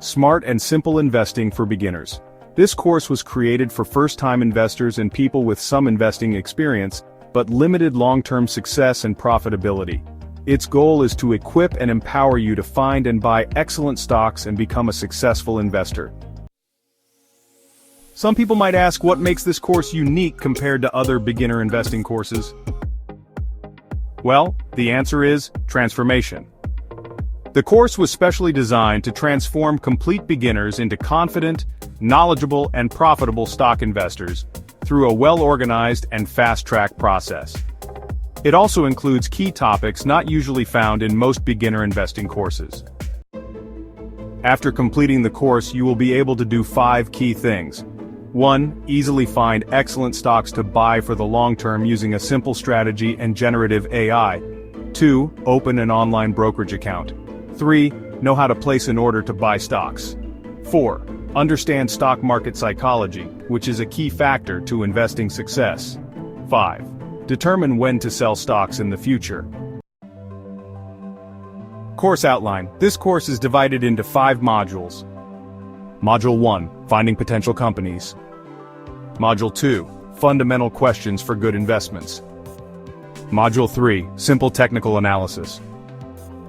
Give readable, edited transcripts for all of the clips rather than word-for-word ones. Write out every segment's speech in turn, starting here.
Smart and Simple Investing for Beginners. This course was created for first-time investors and people with some investing experience, but limited long-term success and profitability. Its goal is to equip and empower you to find and buy excellent stocks and become a successful investor. Some people might ask what makes this course unique compared to other beginner investing courses. Well, the answer is transformation. The course was specially designed to transform complete beginners into confident, knowledgeable, and profitable stock investors through a well-organized and fast-track process. It also includes key topics not usually found in most beginner investing courses. After completing the course, you will be able to do 5 key things. 1. Easily find excellent stocks to buy for the long term using a simple strategy and generative AI. 2. Open an online brokerage account. 3. Know how to place an order to buy stocks. 4. Understand stock market psychology, which is a key factor to investing success. 5. Determine when to sell stocks in the future. Course outline. This course is divided into 5 modules. Module 1, Finding Potential Companies. Module 2, Fundamental Questions for Good Investments. Module 3, Simple Technical Analysis.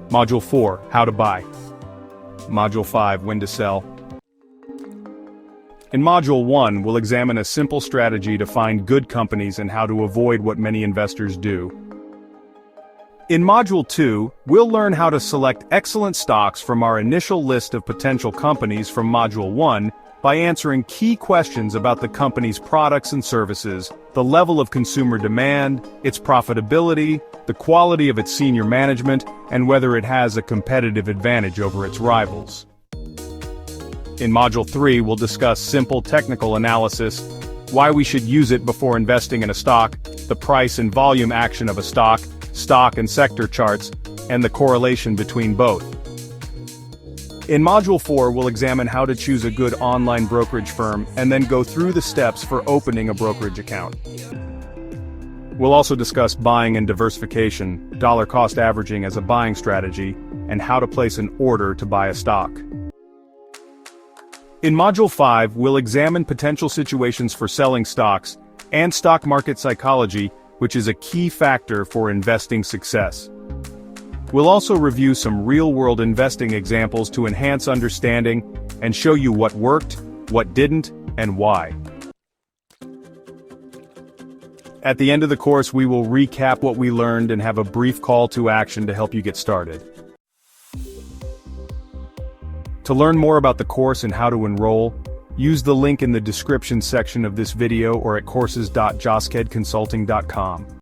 Module 4, How to Buy. Module 5, When to Sell. In Module 1, we'll examine a simple strategy to find good companies and how to avoid what many investors do. In Module 2, we'll learn how to select excellent stocks from our initial list of potential companies from Module 1 by answering key questions about the company's products and services, the level of consumer demand, its profitability, the quality of its senior management, and whether it has a competitive advantage over its rivals. In Module 3, we'll discuss simple technical analysis, why we should use it before investing in a stock, the price and volume action of a stock and sector charts, and the correlation between both. In Module 4, we'll examine how to choose a good online brokerage firm and then go through the steps for opening a brokerage account. We'll also discuss buying and diversification, dollar cost averaging as a buying strategy, and how to place an order to buy a stock. In Module 5, we'll examine potential situations for selling stocks and stock market psychology, which is a key factor for investing success. We'll also review some real-world investing examples to enhance understanding and show you what worked, what didn't, and why. At the end of the course, we will recap what we learned and have a brief call to action to help you get started. To learn more about the course and how to enroll, use the link in the description section of this video or at courses.joskedconsulting.com.